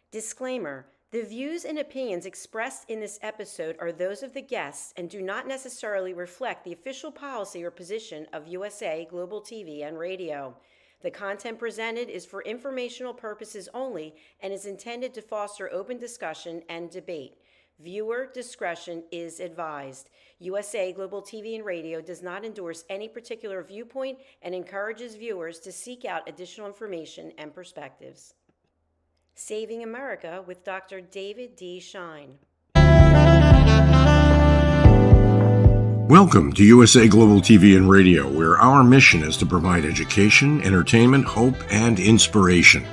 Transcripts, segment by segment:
Disclaimer: the views and opinions expressed in this episode are those of the guests and do not necessarily reflect the official policy or position of USA Global TV and Radio. The content presented is for informational purposes only and is intended to foster open discussion and debate. Viewer discretion is advised. USA Global TV and Radio does not endorse any particular viewpoint and encourages viewers to seek out additional information and perspectives. Saving America with Dr. David D. Schein. Welcome to USA Global TV and Radio, where our mission is to provide education, entertainment, hope, and inspiration.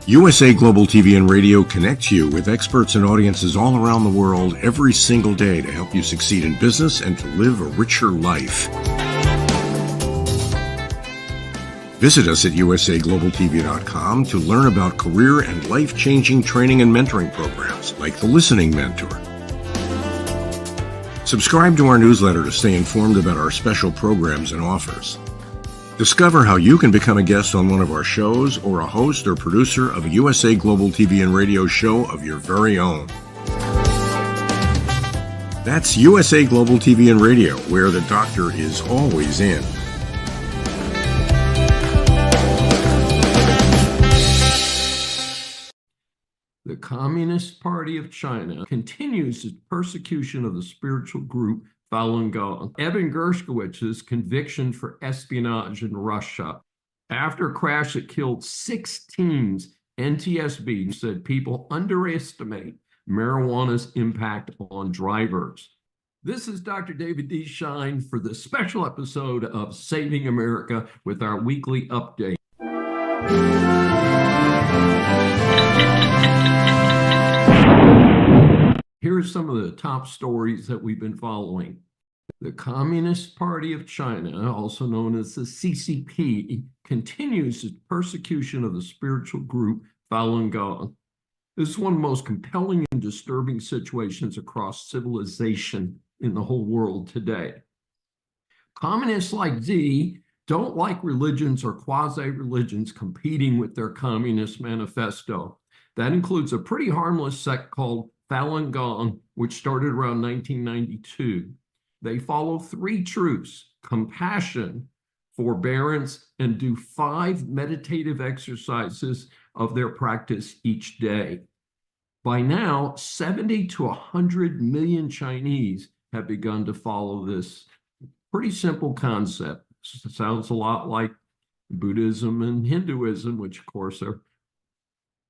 USA Global TV and Radio connects you with experts and audiences all around the world every single day to help you succeed in business and to live a richer life. Visit us at usaglobaltv.com to learn about career and life-changing training and mentoring programs like the Listening Mentor. Subscribe to our newsletter to stay informed about our special programs and offers. Discover how you can become a guest on one of our shows or a host or producer of a USA Global TV and Radio show of your very own. That's USA Global TV and Radio, where the doctor is always in. The Communist Party of China continues its persecution of the spiritual group Falun Gong. Evan Gershowicz's conviction for espionage in Russia. After a crash that killed 6 teens, NTSB said people underestimate marijuana's impact on drivers. This is Dr. David D. Schein for the special episode of Saving America with our weekly update. Here are some of the top stories that we've been following. The Communist Party of China, also known as the CCP, continues its persecution of the spiritual group Falun Gong. This is one of the most compelling and disturbing situations across civilization in the whole world today. Communists like Xi don't like religions or quasi-religions competing with their Communist Manifesto. That includes a pretty harmless sect called Falun Gong, which started around 1992. They follow 3 truths: compassion, forbearance, and do 5 meditative exercises of their practice each day. By now, 70 to 100 million Chinese have begun to follow this pretty simple concept. It sounds a lot like Buddhism and Hinduism, which of course are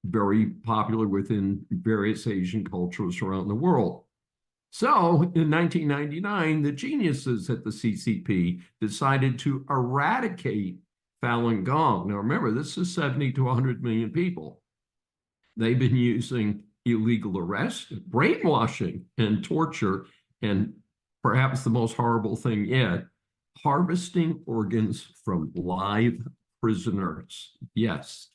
very popular within various Asian cultures around the world. So in 1999, the geniuses at the CCP decided to eradicate Falun Gong. Now remember, this is 70 to 100 million people. They've been using illegal arrest, brainwashing, and torture, and perhaps the most horrible thing yet, harvesting organs from live prisoners. Yes.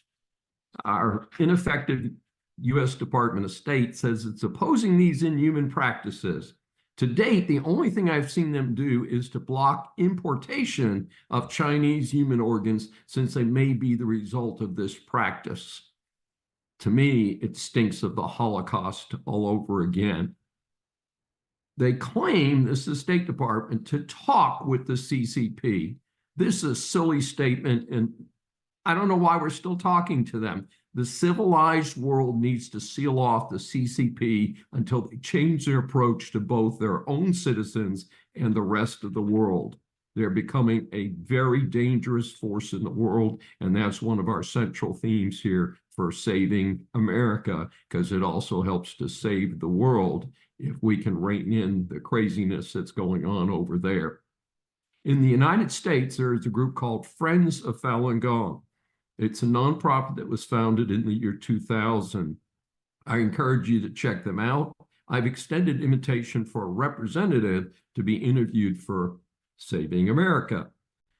Our ineffective U.S. Department of State says it's opposing these inhuman practices. To date, the only thing I've seen them do is to block importation of Chinese human organs, since they may be the result of this practice. To me, it stinks of the Holocaust all over again. They claim, this is the State Department, to talk with the CCP. This is a silly statement, and I don't know why we're still talking to them. The civilized world needs to seal off the CCP until they change their approach to both their own citizens and the rest of the world. They're becoming a very dangerous force in the world, and that's one of our central themes here for Saving America, because it also helps to save the world if we can rein in the craziness that's going on over there. In the United States, there is a group called Friends of Falun Gong. It's a nonprofit that was founded in the year 2000. I encourage you to check them out. I've extended invitation for a representative to be interviewed for Saving America.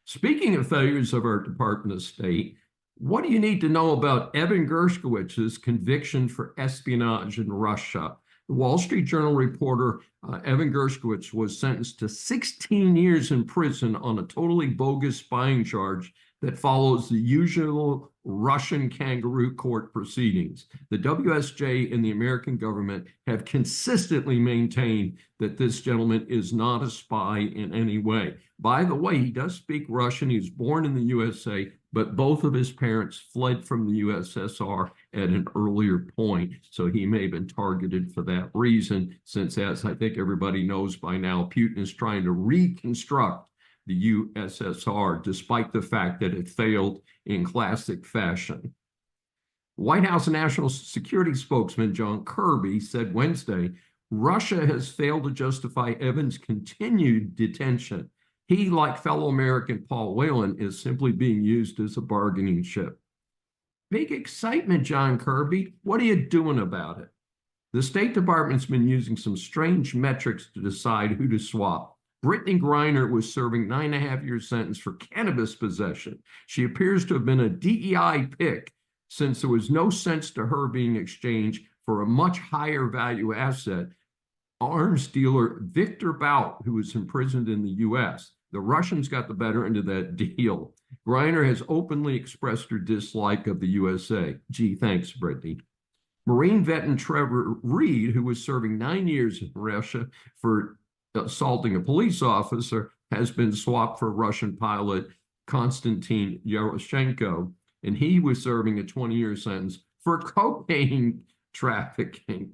Speaking of failures of our Department of State, what do you need to know about Evan Gershowicz's conviction for espionage in Russia? The Wall Street Journal reporter Evan Gershkowitz was sentenced to 16 years in prison on a totally bogus spying charge that follows the usual Russian kangaroo court proceedings. The WSJ and the American government have consistently maintained that this gentleman is not a spy in any way. By the way, he does speak Russian. He was born in the USA, but both of his parents fled from the USSR at an earlier point. So he may have been targeted for that reason, since, as I think everybody knows by now, Putin is trying to reconstruct the USSR, despite the fact that it failed in classic fashion. White House National Security spokesman John Kirby said Wednesday, Russia has failed to justify Evans' continued detention. He, like fellow American Paul Whelan, is simply being used as a bargaining chip. Big excitement, John Kirby. What are you doing about it? The State Department's been using some strange metrics to decide who to swap. Brittany Griner was serving 9.5-year sentence for cannabis possession. She appears to have been a DEI pick, since there was no sense to her being exchanged for a much higher value asset, arms dealer Victor Bout, who was imprisoned in the U.S. The Russians got the better end of that deal. Griner has openly expressed her dislike of the USA. Gee, thanks, Brittany. Marine veteran Trevor Reed, who was serving 9 years in Russia for assaulting a police officer, has been swapped for Russian pilot Konstantin Yaroshenko, and he was serving a 20-year sentence for cocaine trafficking.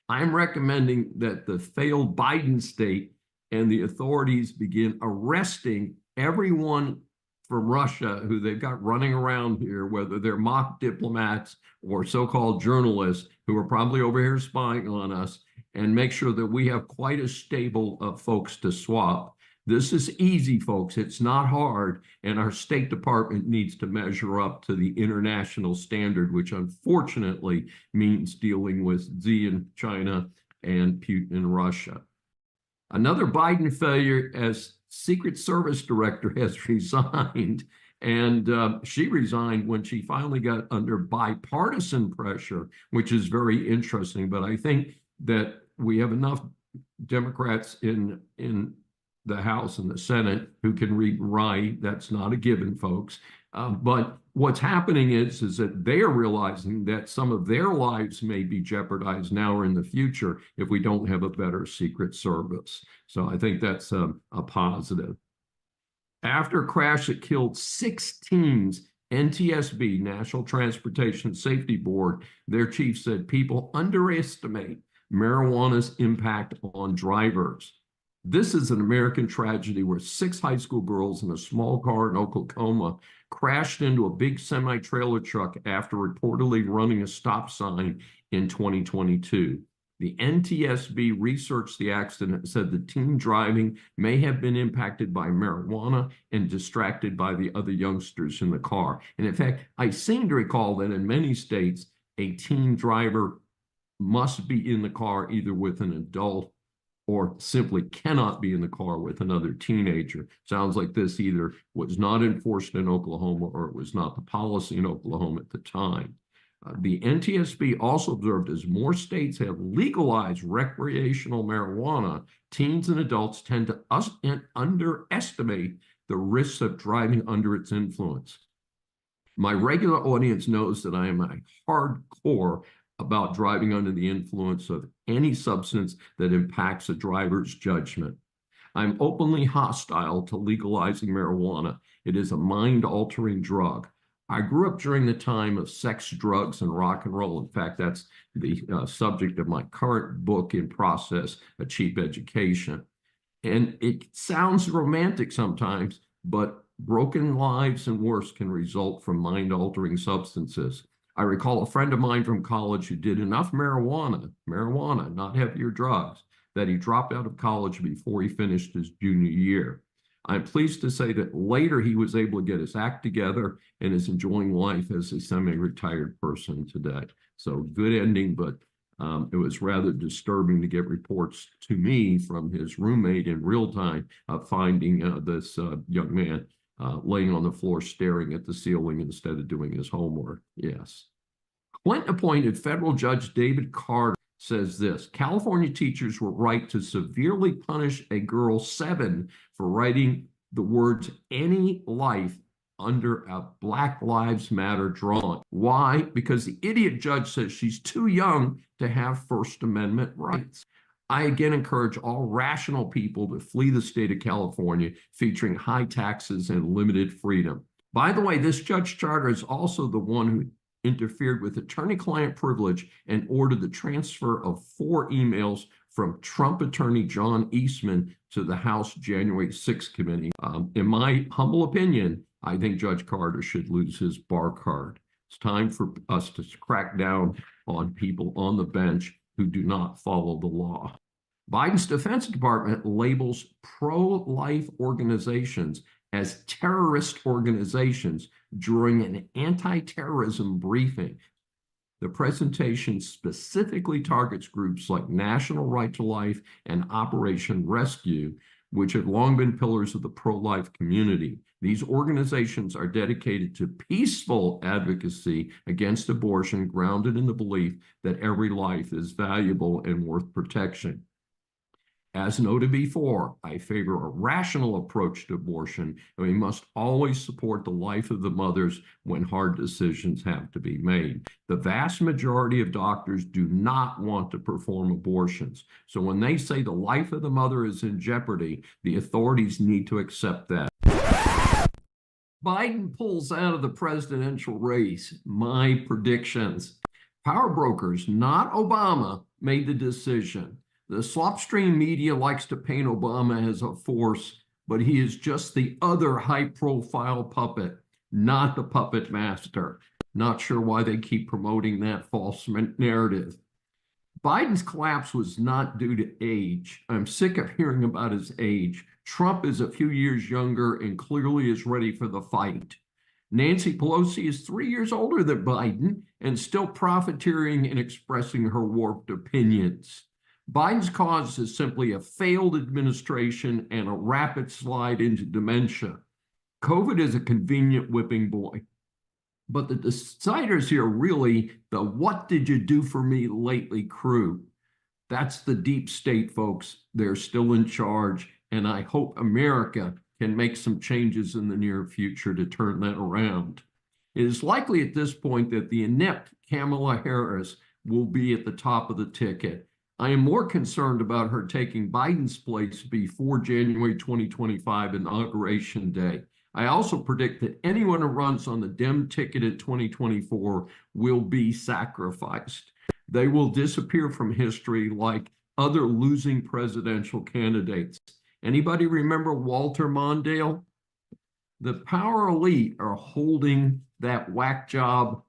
I'm recommending that the failed Biden state and the authorities begin arresting everyone from Russia who they've got running around here, whether they're mock diplomats or so-called journalists who are probably over here spying on us, and make sure that we have quite a stable of folks to swap. This is easy, folks. It's not hard, and our State Department needs to measure up to the international standard, which unfortunately means dealing with Xi in China and Putin in Russia. Another Biden failure as Secret Service director has resigned, and she resigned when she finally got under bipartisan pressure, which is very interesting. But I think that we have enough Democrats in the House and the Senate who can read and write. That's not a given, folks. But what's happening is that they are realizing that some of their lives may be jeopardized now or in the future if we don't have a better Secret Service. So I think that's a positive. After a crash that killed 6 teens, NTSB, National Transportation Safety Board, their chief said people underestimate marijuana's impact on drivers. This is an American tragedy where 6 high school girls in a small car in Oklahoma crashed into a big semi-trailer truck after reportedly running a stop sign in 2022. The NTSB researched the accident and said the teen driving may have been impacted by marijuana and distracted by the other youngsters in the car. And in fact, I seem to recall that in many states, a teen driver must be in the car either with an adult or simply cannot be in the car with another teenager. Sounds like this either was not enforced in Oklahoma or it was not the policy in Oklahoma at the time. The NTSB also observed as more states have legalized recreational marijuana, teens and adults tend to underestimate the risks of driving under its influence. My regular audience knows that I am a hardcore about driving under the influence of any substance that impacts a driver's judgment. I'm openly hostile to legalizing marijuana. It is a mind-altering drug. I grew up during the time of sex, drugs, and rock and roll. In fact, that's the subject of my current book in process, A Cheap Education. And it sounds romantic sometimes, but broken lives and worse can result from mind-altering substances. I recall a friend of mine from college who did enough marijuana, not heavier drugs, that he dropped out of college before he finished his junior year. I'm pleased to say that later he was able to get his act together and is enjoying life as a semi-retired person today. So good ending, but it was rather disturbing to get reports to me from his roommate in real time of finding this young man laying on the floor staring at the ceiling instead of doing his homework. Yes. Clinton-appointed federal judge David Carter says this: California teachers were right to severely punish a girl 7 for writing the words "any life" under a Black Lives Matter drawing. Why? Because the idiot judge says she's too young to have First Amendment rights. I again encourage all rational people to flee the state of California, featuring high taxes and limited freedom. By the way, this Judge Charter is also the one who interfered with attorney-client privilege and ordered the transfer of 4 emails from Trump attorney John Eastman to the House January 6th committee. In my humble opinion, I think Judge Carter should lose his bar card. It's time for us to crack down on people on the bench who do not follow the law. Biden's Defense Department labels pro-life organizations as terrorist organizations during an anti-terrorism briefing. The presentation specifically targets groups like National Right to Life and Operation Rescue, which have long been pillars of the pro-life community. These organizations are dedicated to peaceful advocacy against abortion, grounded in the belief that every life is valuable and worth protection. As noted before, I favor a rational approach to abortion, and we must always support the life of the mothers when hard decisions have to be made. The vast majority of doctors do not want to perform abortions. So when they say the life of the mother is in jeopardy, the authorities need to accept that. Biden pulls out of the presidential race. My predictions. Power brokers, not Obama, made the decision. The slopstream media likes to paint Obama as a force, but he is just the other high-profile puppet, not the puppet master. Not sure why they keep promoting that false narrative. Biden's collapse was not due to age. I'm sick of hearing about his age. Trump is a few years younger and clearly is ready for the fight. Nancy Pelosi is 3 years older than Biden and still profiteering and expressing her warped opinions. Biden's cause is simply a failed administration and a rapid slide into dementia. COVID is a convenient whipping boy. But the deciders here are really the "what did you do for me lately" crew. That's the deep state, folks. They're still in charge, and I hope America can make some changes in the near future to turn that around. It is likely at this point that the inept Kamala Harris will be at the top of the ticket. I am more concerned about her taking Biden's place before January 2025 Inauguration Day. I also predict that anyone who runs on the Dem ticket in 2024 will be sacrificed. They will disappear from history like other losing presidential candidates. Anybody remember Walter Mondale? The power elite are holding that whack job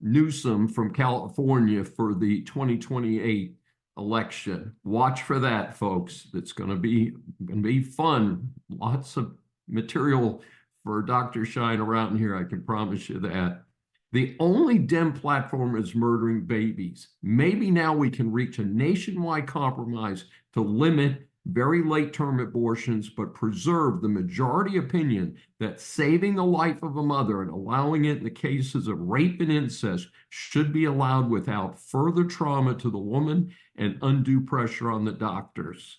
Newsom from California for the 2028 election. Watch for that, folks. It's going to be fun. Lots of material for Dr. Schein around here, I can promise you that. The only Dem platform is murdering babies. Maybe now we can reach a nationwide compromise to limit very late-term abortions, but preserve the majority opinion that saving the life of a mother and allowing it in the cases of rape and incest should be allowed without further trauma to the woman and undue pressure on the doctors.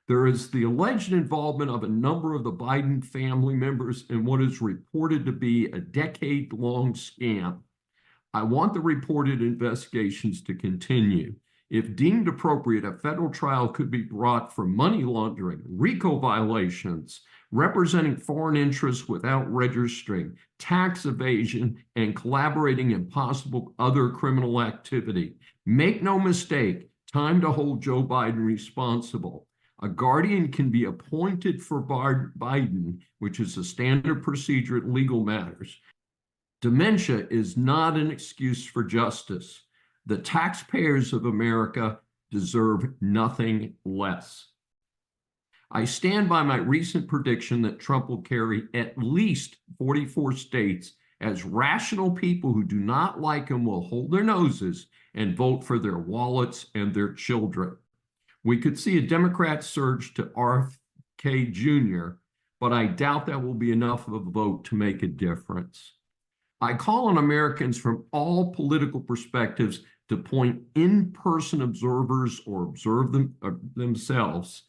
There is the alleged involvement of a number of the Biden family members in what is reported to be a decade-long scam. I want the reported investigations to continue. If deemed appropriate, a federal trial could be brought for money laundering, RICO violations, representing foreign interests without registering, tax evasion, and collaborating in possible other criminal activity. Make no mistake, time to hold Joe Biden responsible. A guardian can be appointed for Biden, which is a standard procedure in legal matters. Dementia is not an excuse for justice. The taxpayers of America deserve nothing less. I stand by my recent prediction that Trump will carry at least 44 states, as rational people who do not like him will hold their noses and vote for their wallets and their children. We could see a Democrat surge to RFK Jr., but I doubt that will be enough of a vote to make a difference. I call on Americans from all political perspectives to point in-person observers or observe themselves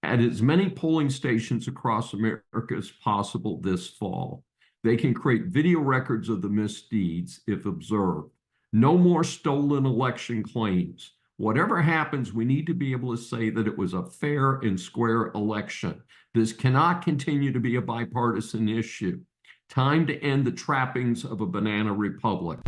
at as many polling stations across America as possible this fall. They can create video records of the misdeeds if observed. No more stolen election claims. Whatever happens, we need to be able to say that it was a fair and square election. This cannot continue to be a bipartisan issue. Time to end the trappings of a banana republic.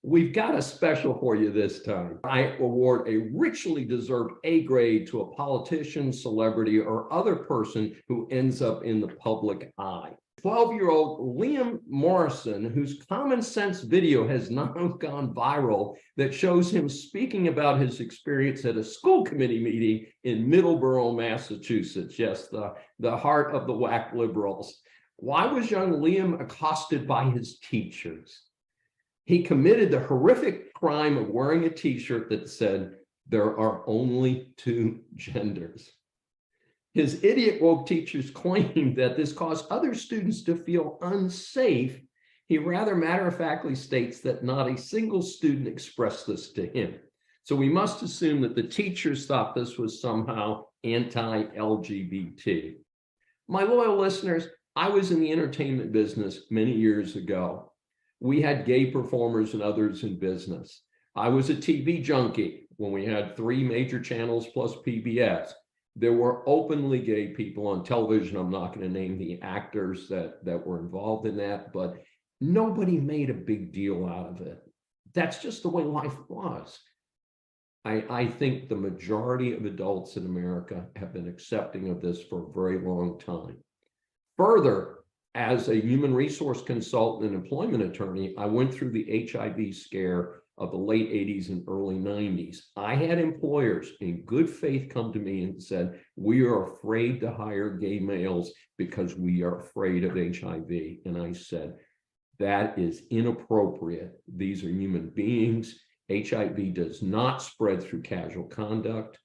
We've got a special for you this time. I award a richly deserved A grade to a politician, celebrity, or other person who ends up in the public eye. 12-year-old Liam Morrison, whose common sense video has now gone viral that shows him speaking about his experience at a school committee meeting in Middleborough, Massachusetts. Yes, the heart of the whack liberals. Why was young Liam accosted by his teachers? He committed the horrific crime of wearing a t-shirt that said, "There are only two genders." His idiot woke teachers claimed that this caused other students to feel unsafe. He rather matter-of-factly states that not a single student expressed this to him. So we must assume that the teachers thought this was somehow anti-LGBT. My loyal listeners, I was in the entertainment business many years ago. We had gay performers and others in business. I was a TV junkie when we had 3 major channels plus PBS. There were openly gay people on television. I'm not going to name the actors that were involved in that, but nobody made a big deal out of it. That's just the way life was. I think the majority of adults in America have been accepting of this for a very long time. Further, as a human resource consultant and employment attorney, I went through the HIV scare of the late 80s and early 90s. I had employers in good faith come to me and said, "We are afraid to hire gay males because we are afraid of HIV." And I said, that is inappropriate. These are human beings. HIV does not spread through casual contact.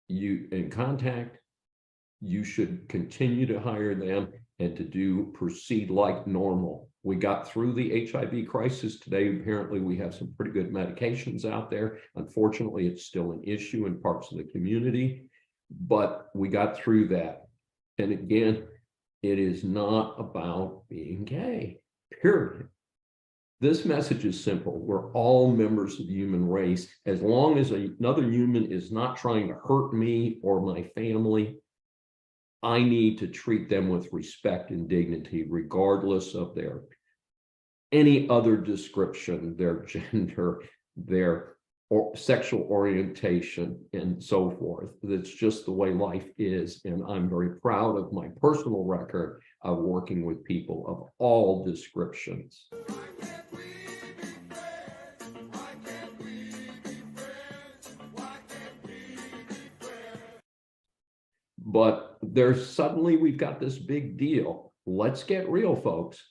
You should continue to hire them and to proceed like normal. We got through the HIV crisis. Today, apparently, we have some pretty good medications out there. Unfortunately, it's still an issue in parts of the community, but we got through that. And again, it is not about being gay, period. This message is simple. We're all members of the human race. As long as another human is not trying to hurt me or my family, I need to treat them with respect and dignity, regardless of any other description, their gender, their sexual orientation, and so forth. That's just the way life is. And I'm very proud of my personal record of working with people of all descriptions. But we've got this big deal. Let's get real, folks.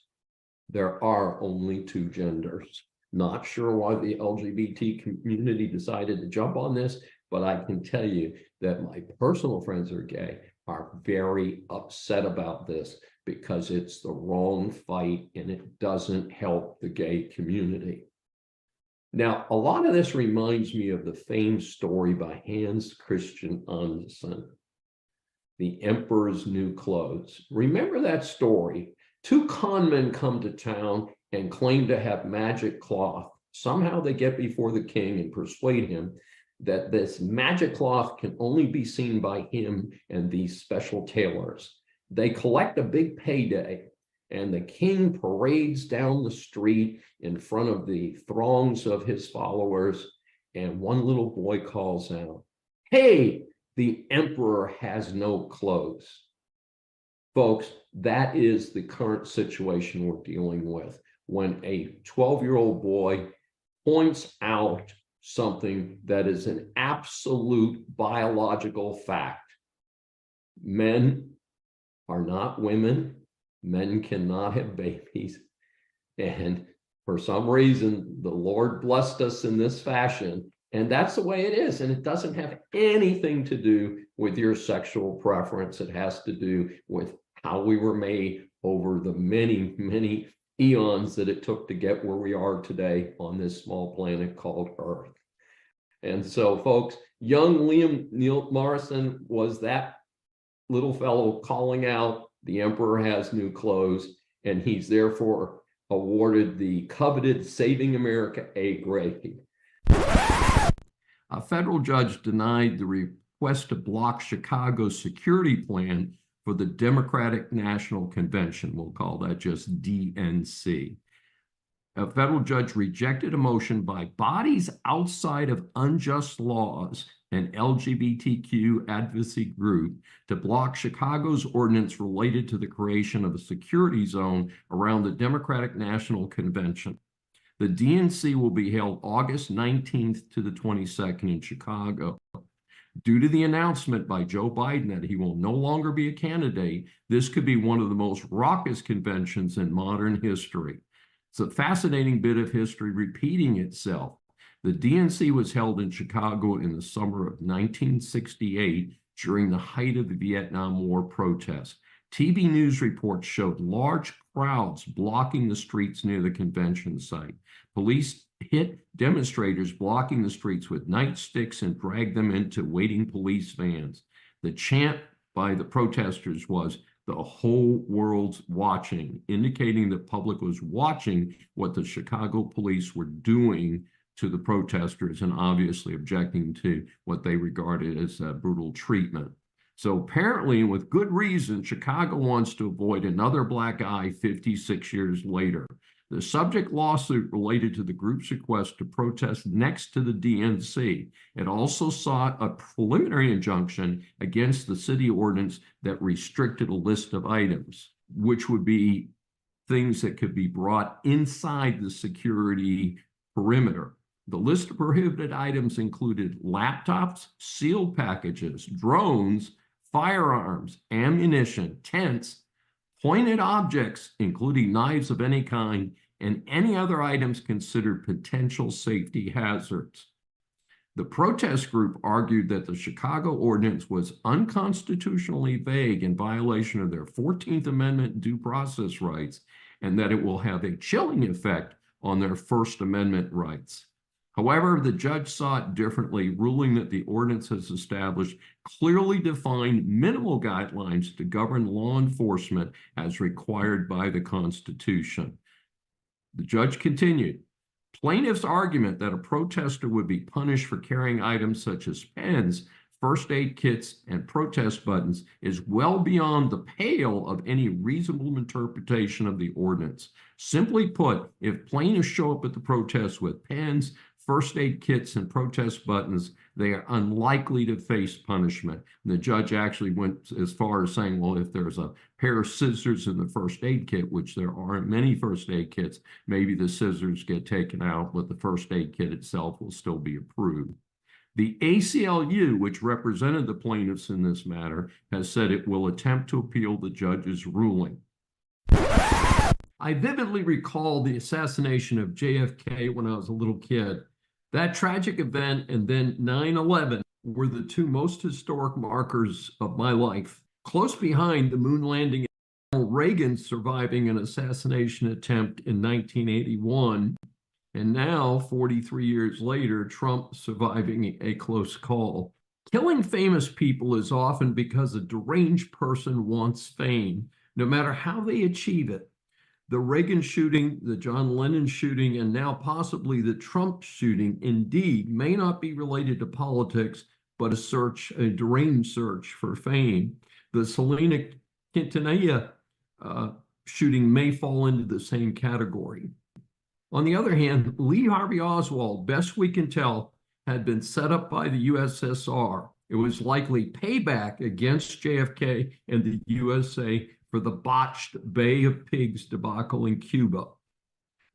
There are only two genders. Not sure why the LGBT community decided to jump on this, but I can tell you that my personal friends who are gay are very upset about this because it's the wrong fight and it doesn't help the gay community. Now, a lot of this reminds me of the famed story by Hans Christian Andersen, The Emperor's New Clothes. Remember that story? 2 con men come to town and claim to have magic cloth. Somehow they get before the king and persuade him that this magic cloth can only be seen by him and these special tailors. They collect a big payday, and the king parades down the street in front of the throngs of his followers, and one little boy calls out, "Hey, the emperor has no clothes." Folks, that is the current situation we're dealing with when a 12-year-old boy points out something that is an absolute biological fact. Men are not women. Men cannot have babies. And for some reason, the Lord blessed us in this fashion. And that's the way it is. And it doesn't have anything to do with your sexual preference. It has to do with how we were made over the many, many eons that it took to get where we are today on this small planet called Earth. And so, folks, young Liam Neil Morrison was that little fellow calling out, "The emperor has new clothes." and he's therefore awarded the coveted Saving America A grade. A federal judge denied the request to block Chicago's security plan for the Democratic National Convention. We'll call that just DNC. A federal judge rejected a motion by bodies outside of unjust laws, an LGBTQ advocacy group, to block Chicago's ordinance related to the creation of a security zone around the Democratic National Convention. The DNC will be held August 19th to the 22nd in Chicago. Due to the announcement by Joe Biden that he will no longer be a candidate, this could be one of the most raucous conventions in modern history. It's a fascinating bit of history repeating itself. The DNC was held in Chicago in the summer of 1968 during the height of the Vietnam War protests. TV news reports showed large crowds blocking the streets near the convention site. Police hit demonstrators blocking the streets with nightsticks and dragged them into waiting police vans. The chant by the protesters was, "The whole world's watching," indicating the public was watching what the Chicago police were doing to the protesters and obviously objecting to what they regarded as brutal treatment. So apparently, and with good reason, Chicago wants to avoid another black eye 56 years later. The subject lawsuit related to the group's request to protest next to the DNC. It also sought a preliminary injunction against the city ordinance that restricted a list of items, which would be things that could be brought inside the security perimeter. The list of prohibited items included laptops, sealed packages, drones, firearms, ammunition, tents, pointed objects, including knives of any kind, and any other items considered potential safety hazards. The protest group argued that the Chicago ordinance was unconstitutionally vague in violation of their 14th Amendment due process rights, and that it will have a chilling effect on their First Amendment rights. However, the judge saw it differently, ruling that the ordinance has established clearly defined minimal guidelines to govern law enforcement as required by the Constitution. The judge continued, plaintiff's argument that a protester would be punished for carrying items such as pens, first aid kits, and protest buttons is well beyond the pale of any reasonable interpretation of the ordinance. Simply put, if plaintiffs show up at the protest with pens, first aid kits, and protest buttons, they are unlikely to face punishment. And the judge actually went as far as saying, well, if there's a pair of scissors in the first aid kit, which there aren't many first aid kits, maybe the scissors get taken out, but the first aid kit itself will still be approved. The ACLU, which represented the plaintiffs in this matter, has said it will attempt to appeal the judge's ruling. I vividly recall the assassination of JFK when I was a little kid. That tragic event and then 9/11 were the two most historic markers of my life. Close behind the moon landing, Ronald Reagan surviving an assassination attempt in 1981, and now, 43 years later, Trump surviving a close call. Killing famous people is often because a deranged person wants fame, no matter how they achieve it. The Reagan shooting, the John Lennon shooting, and now possibly the Trump shooting, indeed, may not be related to politics, but a deranged search for fame. The Selena Quintanilla shooting may fall into the same category. On the other hand, Lee Harvey Oswald, best we can tell, had been set up by the USSR. It was likely payback against JFK and the USA for the botched Bay of Pigs debacle in Cuba.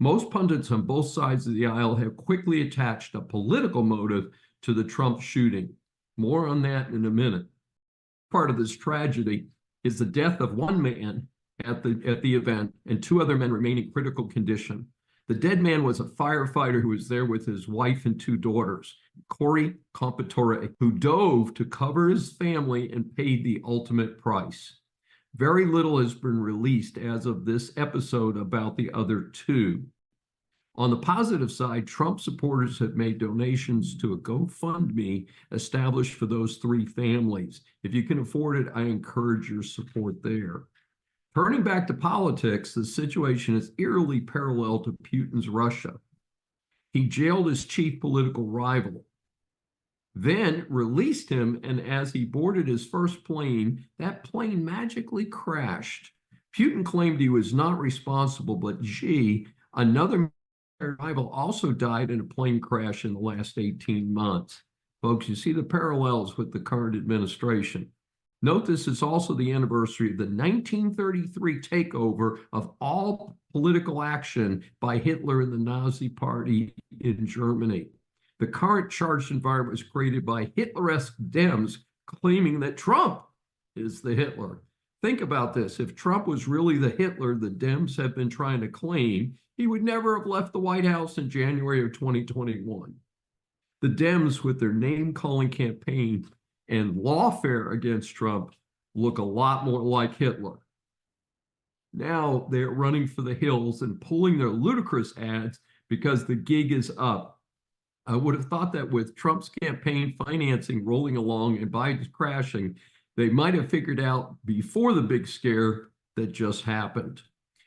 Most pundits on both sides of the aisle have quickly attached a political motive to the Trump shooting. More on that in a minute. Part of this tragedy is the death of one man at the event and two other men remain in critical condition. The dead man was a firefighter who was there with his wife and two daughters, Corey Compatore, who dove to cover his family and paid the ultimate price. Very little has been released as of this episode about the other two. On the positive side, Trump supporters have made donations to a GoFundMe established for those three families. If you can afford it, I encourage your support there. Turning back to politics, the situation is eerily parallel to Putin's Russia. He jailed his chief political rival, then released him, and as he boarded his first plane, that plane magically crashed. Putin claimed he was not responsible, but gee, another rival also died in a plane crash in the last 18 months. Folks, you see the parallels with the current administration. Note this is also the anniversary of the 1933 takeover of all political action by Hitler and the Nazi Party in Germany. The current charged environment was created by Hitler-esque Dems claiming that Trump is the Hitler. Think about this. If Trump was really the Hitler the Dems have been trying to claim, he would never have left the White House in January of 2021. The Dems, with their name-calling campaign and lawfare against Trump, look a lot more like Hitler. Now they're running for the hills and pulling their ludicrous ads because the gig is up. I would have thought that with Trump's campaign financing rolling along and Biden's crashing, they might have figured out before the big scare that just happened.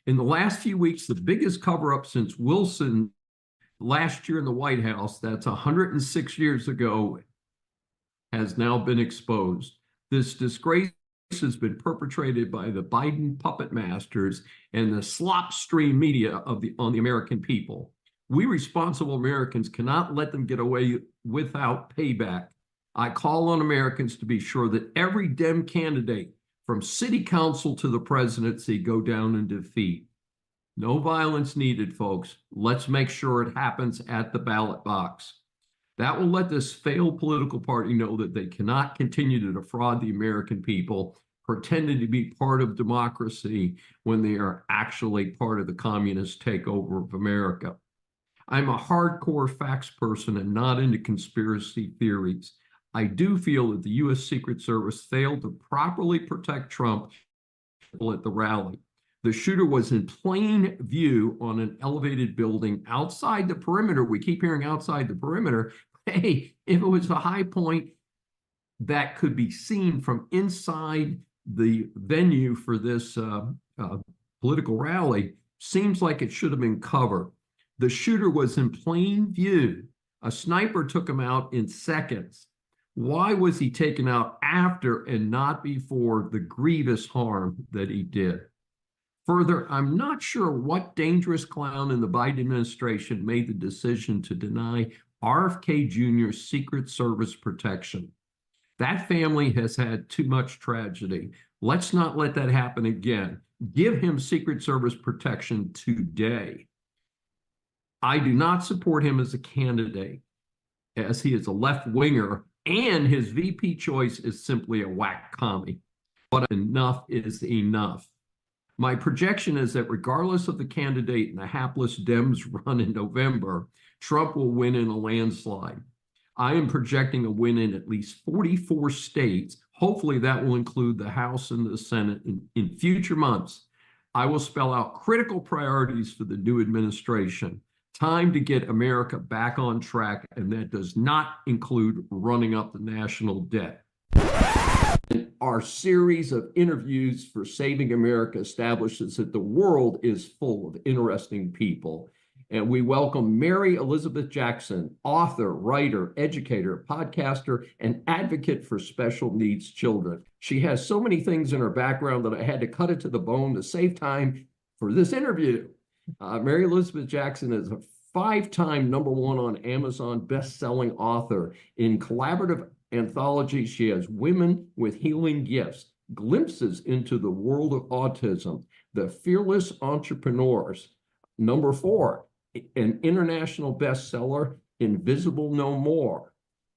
In the last few weeks, the biggest cover-up since Wilson last year in the White House, that's 106 years ago, has now been exposed. This disgrace has been perpetrated by the Biden puppet masters and the slopstream media on the American people. We responsible Americans cannot let them get away without payback. I call on Americans to be sure that every Dem candidate, from city council to the presidency, go down in defeat. No violence needed, folks. Let's make sure it happens at the ballot box. That will let this failed political party know that they cannot continue to defraud the American people, pretending to be part of democracy when they are actually part of the communist takeover of America. I'm a hardcore facts person and not into conspiracy theories. I do feel that the U.S. Secret Service failed to properly protect Trump at the rally. The shooter was in plain view on an elevated building outside the perimeter. We keep hearing outside the perimeter. Hey, if it was a high point that could be seen from inside the venue for this political rally, seems like it should have been covered. The shooter was in plain view. A sniper took him out in seconds. Why was he taken out after and not before the grievous harm that he did? Further, I'm not sure what dangerous clown in the Biden administration made the decision to deny RFK Jr. Secret Service protection. That family has had too much tragedy. Let's not let that happen again. Give him Secret Service protection today. I do not support him as a candidate, as he is a left-winger, and his VP choice is simply a whack commie. But enough is enough. My projection is that regardless of the candidate in the hapless Dems run in November, Trump will win in a landslide. I am projecting a win in at least 44 states. Hopefully that will include the House and the Senate in future months. I will spell out critical priorities for the new administration. Time to get America back on track, and that does not include running up the national debt. Our series of interviews for Saving America establishes that the world is full of interesting people. And we welcome Mary Elizabeth Jackson, author, writer, educator, podcaster, and advocate for special needs children. She has so many things in her background that I had to cut it to the bone to save time for this interview. Mary Elizabeth Jackson is a 5-time #1 on Amazon best-selling author. In collaborative anthologies, she has Women with Healing Gifts, Glimpses into the World of Autism, The Fearless Entrepreneurs. #4, an international bestseller, Invisible No More,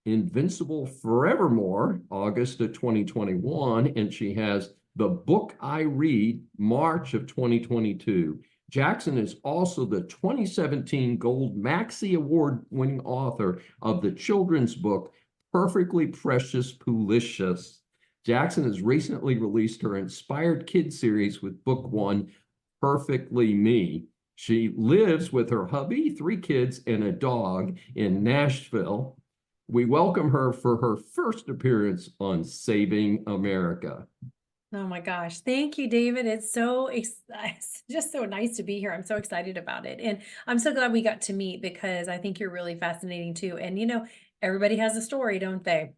Invincible Forevermore, August of 2021, and she has The Book I Read, March of 2022. Jackson is also the 2017 Gold Maxi Award-winning author of the children's book, Perfectly Precious Poolicious. Jackson has recently released her Inspired Kids series with book 1, Perfectly Me. She lives with her hubby, 3 kids, and a dog in Nashville. We welcome her for her first appearance on Saving America. Oh my gosh. Thank you, David. It's just so nice to be here. I'm so excited about it. And I'm so glad we got to meet because I think you're really fascinating too. And everybody has a story, don't they?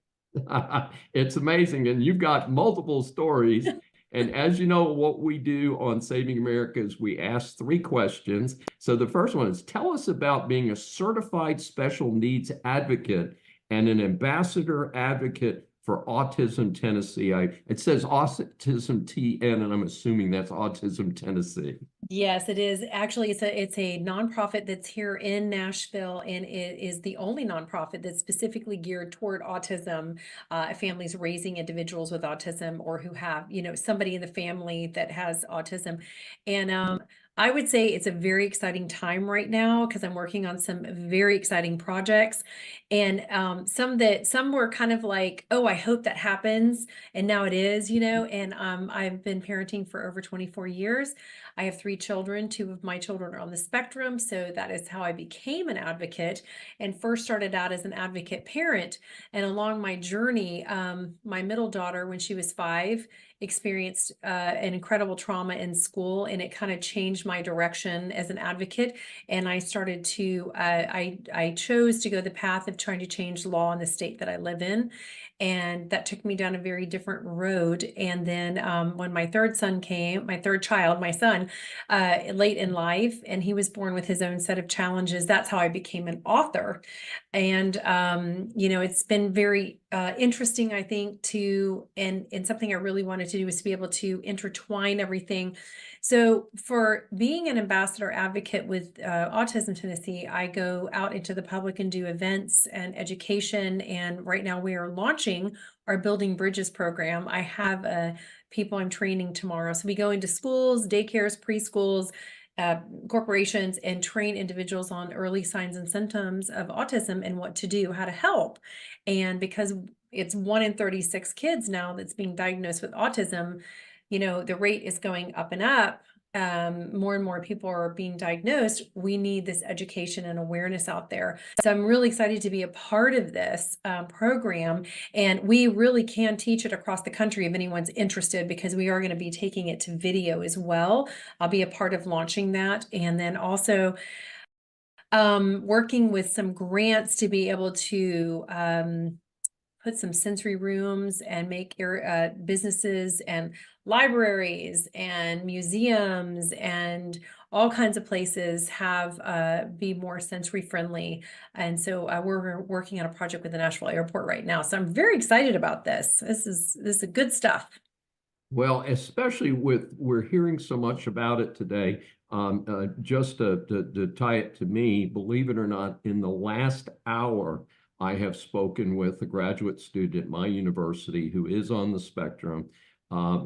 It's amazing. And you've got multiple stories. And as you know, what we do on Saving America is we ask three questions. So the first one is tell us about being a certified special needs advocate and an ambassador advocate for Autism Tennessee. It says Autism TN, and I'm assuming that's Autism Tennessee. Yes, it is. Actually, it's a nonprofit that's here in Nashville, and it is the only nonprofit that's specifically geared toward autism, families raising individuals with autism or who have, somebody in the family that has autism. And I would say it's a very exciting time right now because I'm working on some very exciting projects, and some were kind of like, oh, I hope that happens, and now it is, And I've been parenting for over 24 years. I have three children. Two of my children are on the spectrum. So that is how I became an advocate and first started out as an advocate parent. And along my journey, my middle daughter, when she was 5, experienced an incredible trauma in school, and it kind of changed my direction as an advocate. And I started to, I chose to go the path of trying to change law in the state that I live in. And that took me down a very different road. And then when my third son came, my third child, my son, late in life, and he was born with his own set of challenges, that's how I became an author. And, it's been very interesting, I think, and something I really wanted to do is to be able to intertwine everything. So for being an ambassador advocate with Autism Tennessee, I go out into the public and do events and education. And right now we are launching our Building Bridges program. I have people I'm training tomorrow. So we go into schools, daycares, preschools, corporations, and train individuals on early signs and symptoms of autism and what to do, how to help. And because it's 1 in 36 kids now that's being diagnosed with autism, the rate is going up and up. More and more people are being diagnosed. We need this education and awareness out there. So I'm really excited to be a part of this program. And we really can teach it across the country if anyone's interested, because we are going to be taking it to video as well. I'll be a part of launching that. And then also working with some grants to be able to put some sensory rooms and make businesses and libraries and museums and all kinds of places have be more sensory friendly. And so we're working on a project with the Nashville Airport right now. So I'm very excited about this. This is good stuff. Well, especially we're hearing so much about it today. Just to tie it to me, believe it or not, in the last hour, I have spoken with a graduate student at my university who is on the spectrum.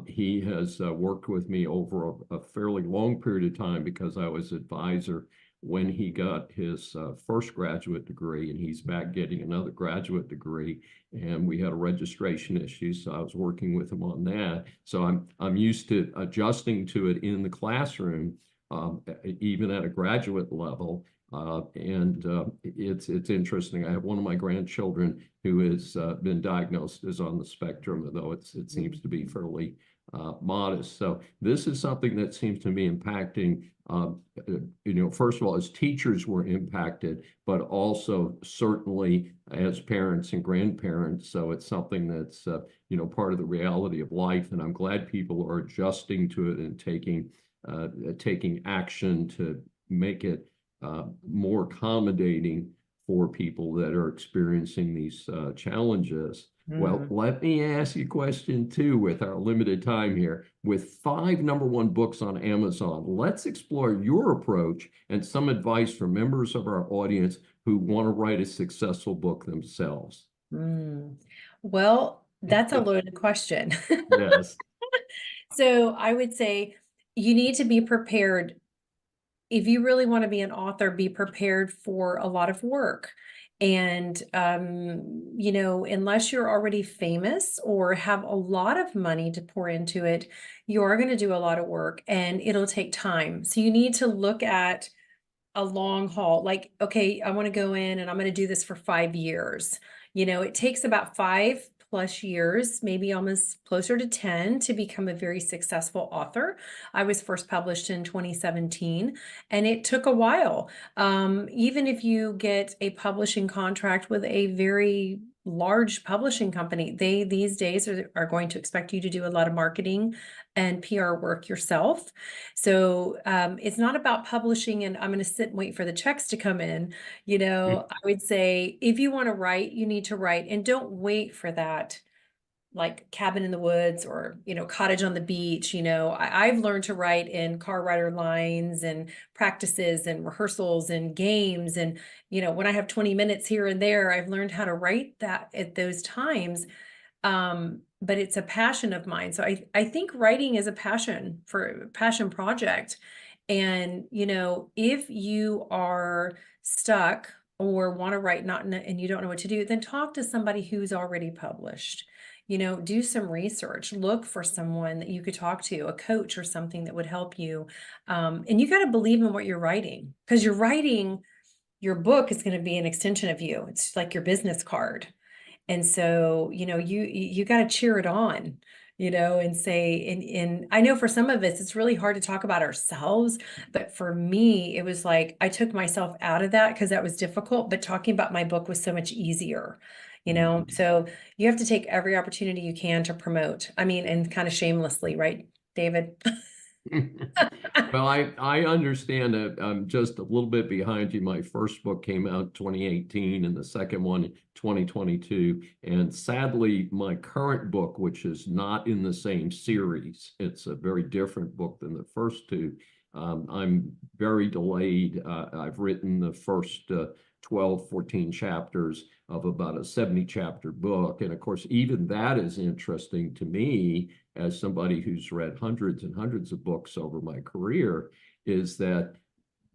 He has worked with me over a fairly long period of time because I was advisor when he got his first graduate degree, and he's back getting another graduate degree. And we had a registration issue, so I was working with him on that. So I'm used to adjusting to it in the classroom, even at a graduate level. It's interesting. I have one of my grandchildren who has been diagnosed as on the spectrum, though it seems to be fairly modest. So this is something that seems to be impacting, first of all, as teachers were impacted, but also certainly as parents and grandparents. So it's something that's, part of the reality of life. And I'm glad people are adjusting to it and taking action to make it more accommodating for people that are experiencing these challenges. Well, let me ask you a question too with our limited time here. With 5 #1 books on Amazon, let's explore your approach and some advice for members of our audience who want to write a successful book themselves. Well, that's a loaded question. Yes. So I would say you need to be prepared. If you really want to be an author, be prepared for a lot of work. And, unless you're already famous or have a lot of money to pour into it, you are going to do a lot of work and it'll take time. So you need to look at a long haul, like, okay, I want to go in and I'm going to do this for 5 years. It takes about 5 plus years, maybe almost closer to 10, to become a very successful author. I was first published in 2017, and it took a while. Even if you get a publishing contract with a very large publishing company, they these days are going to expect you to do a lot of marketing and PR work yourself. So it's not about publishing and I'm going to sit and wait for the checks to come in. I would say if you want to write, you need to write, and don't wait for that like cabin in the woods or, cottage on the beach. I've learned to write in car rider lines and practices and rehearsals and games. And, when I have 20 minutes here and there, I've learned how to write that at those times. But it's a passion of mine. So I think writing is a passion project. And, if you are stuck or want to write and you don't know what to do, then talk to somebody who's already published. Do some research, look for someone that you could talk to, a coach or something that would help you. And you got to believe in what you're writing, because you're writing, your book is going to be an extension of you. It's like your business card. And so, you got to cheer it on, and say, and I know for some of us, it's really hard to talk about ourselves. But for me, it was like, I took myself out of that because that was difficult, but talking about my book was so much easier, so you have to take every opportunity you can to promote. I mean, and kind of shamelessly, right, David? Well, I understand that I'm just a little bit behind you. My first book came out 2018 and the second one 2022. And sadly, my current book, which is not in the same series, it's a very different book than the first two. I'm very delayed. I've written the first 12, 14 chapters of about a 70 chapter book. And of course, even that is interesting to me as somebody who's read hundreds and hundreds of books over my career, is that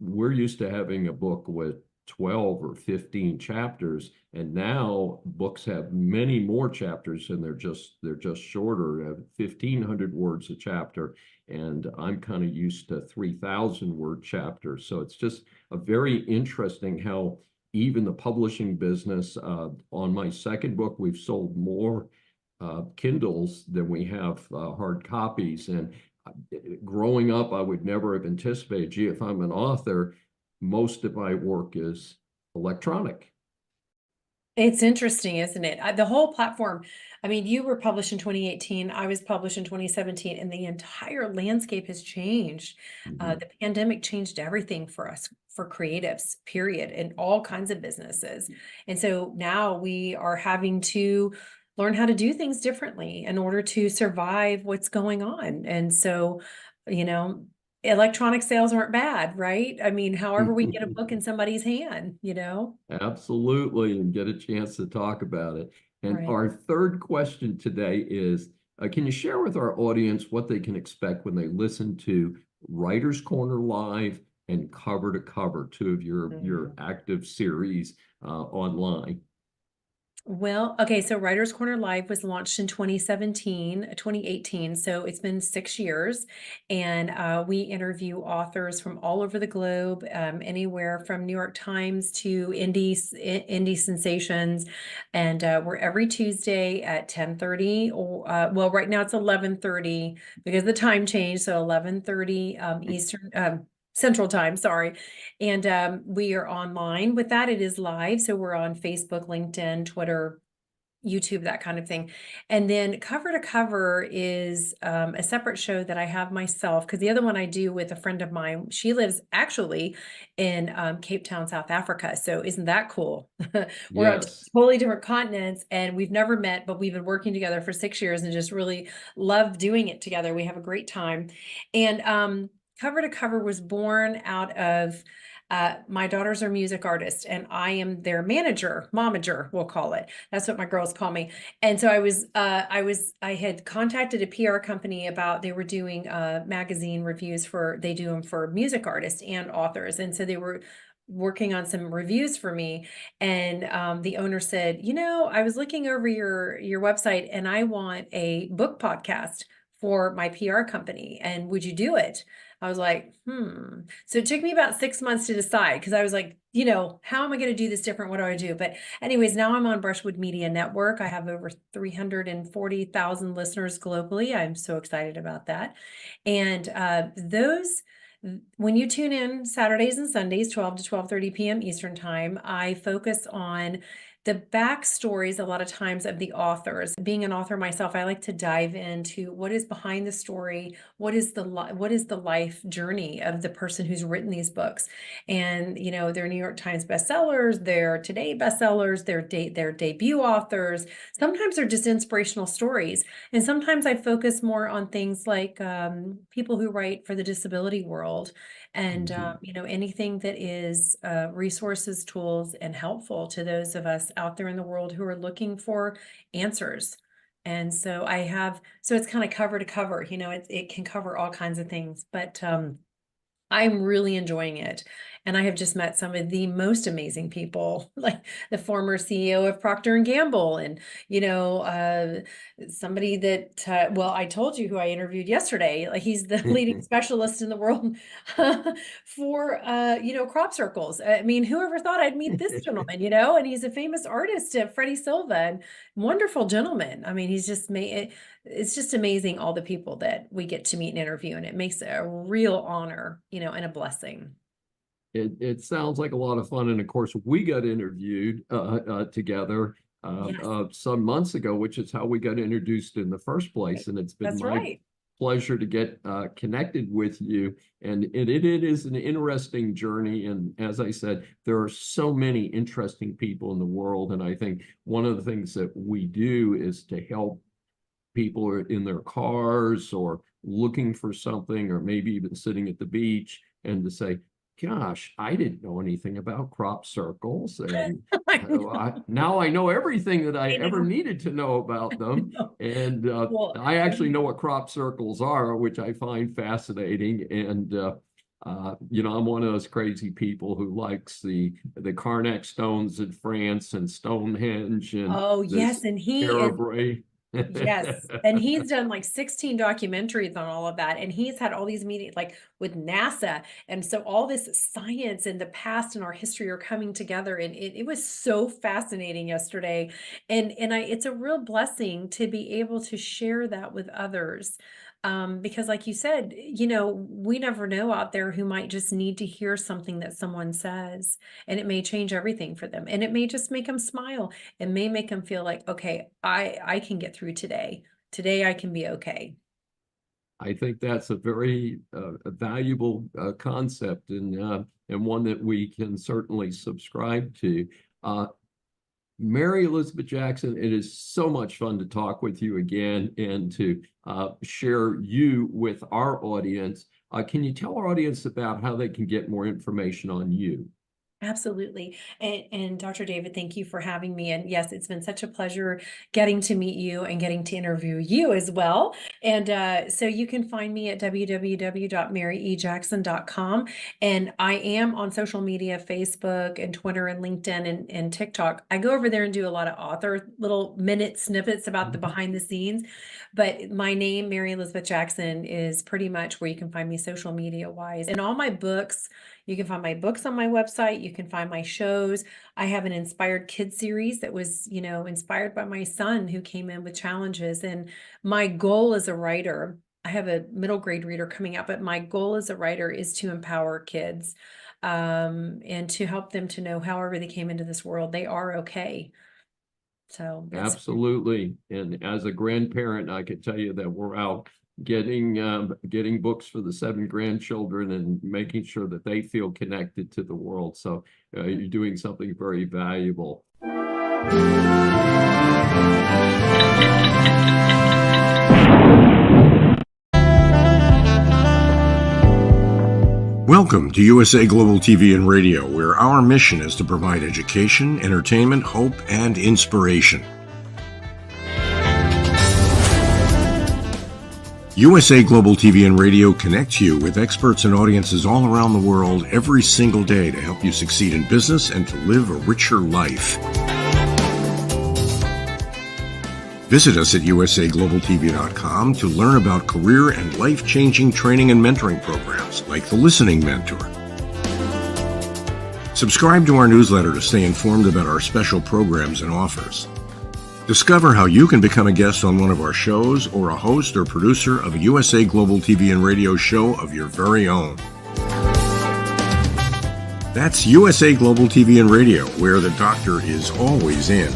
we're used to having a book with 12 or 15 chapters, and now books have many more chapters, and they're just shorter, 1,500 words a chapter, and I'm kind of used to 3,000 word chapters. So it's just a very interesting how even the publishing business, on my second book, we've sold more Kindles than we have hard copies. And growing up, I would never have anticipated, gee, if I'm an author, most of my work is electronic. It's interesting, isn't it? The whole platform. I mean, you were published in 2018. I was published in 2017, and the entire landscape has changed. The pandemic changed everything for us, for creatives, period, and all kinds of businesses. And so now we are having to learn how to do things differently in order to survive what's going on. And so, electronic sales aren't bad, right? I mean, however we get a book in somebody's hand, Absolutely, and get a chance to talk about it. And Right. our third question today is, can you share with our audience what they can expect when they listen to Writer's Corner Live and Cover to Cover, two of your active series online? Well, okay, so Writers Corner Live was launched in 2018, so it's been 6 years, and we interview authors from all over the globe, anywhere from New York Times to indie sensations, and we're every Tuesday at 10:30, or well, right now it's 11:30 because the time changed, so 11:30 Eastern. Central Time, sorry. And we are online with that. It is live. So we're on Facebook, LinkedIn, Twitter, YouTube, that kind of thing. And then Cover to Cover is a separate show that I have myself, because the other one I do with a friend of mine. She lives actually in Cape Town, South Africa. So isn't that cool? We're on Yes. totally different continents, and we've never met, but we've been working together for 6 years and just really love doing it together. We have a great time. And Cover to Cover was born out of my daughters are music artists, and I am their manager, momager, we'll call it. That's what my girls call me. And so I had contacted a PR company about, they were doing magazine reviews they do them for music artists and authors. And so they were working on some reviews for me. And the owner said, I was looking over your website, and I want a book podcast for my PR company. And would you do it? I was like, So it took me about 6 months to decide because I was like, how am I going to do this different? What do I do? But anyways, now I'm on Brushwood Media Network. I have over 340,000 listeners globally. I'm so excited about that. And when you tune in Saturdays and Sundays, 12 to 12:30 p.m. Eastern time, I focus on the backstories a lot of times of the authors. Being an author myself, I like to dive into what is behind the story, what is the life journey of the person who's written these books. And they're New York Times bestsellers, they're Today bestsellers, they're debut authors. Sometimes they're just inspirational stories, and sometimes I focus more on things like people who write for the disability world. And anything that is resources, tools, and helpful to those of us out there in the world who are looking for answers. And so it's kind of cover to cover, it can cover all kinds of things, but I'm really enjoying it. And I have just met some of the most amazing people, like the former CEO of Procter & Gamble, and, somebody that, I told you who I interviewed yesterday. Like, he's the leading specialist in the world for, crop circles. I mean, whoever thought I'd meet this gentleman, and he's a famous artist, Freddie Silva, and wonderful gentleman. I mean, he's just it's just amazing, all the people that we get to meet and interview, and it makes it a real honor, and a blessing. It sounds like a lot of fun. And of course, we got interviewed together some months ago, which is how we got introduced in the first place. And it's been my pleasure to get connected with you. And it is an interesting journey. And as I said, there are so many interesting people in the world. And I think one of the things that we do is to help people in their cars or looking for something, or maybe even sitting at the beach, and to say, gosh, I didn't know anything about crop circles. And now I know everything that I ever needed to know about them. And I actually know what crop circles are, which I find fascinating. And, I'm one of those crazy people who likes the Karnak stones in France and Stonehenge. And yes. And yes. And he's done like 16 documentaries on all of that. And he's had all these meetings like with NASA. And so all this science and the past and our history are coming together. And it was so fascinating yesterday. And it's a real blessing to be able to share that with others. Because like you said, we never know out there who might just need to hear something that someone says, and it may change everything for them. And it may just make them smile. It may make them feel like, okay, I can get through today. Today I can be okay. I think that's a very valuable concept, and one that we can certainly subscribe to. Mary Elizabeth Jackson, it is so much fun to talk with you again and to share you with our audience. Can you tell our audience about how they can get more information on you? Absolutely. And Dr. David, thank you for having me. And yes, it's been such a pleasure getting to meet you and getting to interview you as well. And so you can find me at www.maryejackson.com. And I am on social media, Facebook and Twitter and LinkedIn and TikTok. I go over there and do a lot of author little minute snippets about the behind the scenes. But my name, Mary Elizabeth Jackson, is pretty much where you can find me social media wise. And all my books, you can find my books on my website. You can find my shows. I have an Inspired Kids series that was, inspired by my son who came in with challenges. And my goal as a writer, I have a middle grade reader coming out, but my goal as a writer is to empower kids and to help them to know however they came into this world, they are okay. So absolutely. And as a grandparent, I could tell you that we're out getting books for the 7 grandchildren and making sure that they feel connected to the world. So you're doing something very valuable. Welcome to USA Global TV and Radio, where our mission is to provide education, entertainment, hope, and inspiration. USA Global TV and Radio connects you with experts and audiences all around the world every single day to help you succeed in business and to live a richer life. Visit us at usaglobaltv.com to learn about career and life-changing training and mentoring programs like the Listening Mentor. Subscribe to our newsletter to stay informed about our special programs and offers. Discover how you can become a guest on one of our shows or a host or producer of a USA Global TV and radio show of your very own. That's USA Global TV and Radio, where the doctor is always in.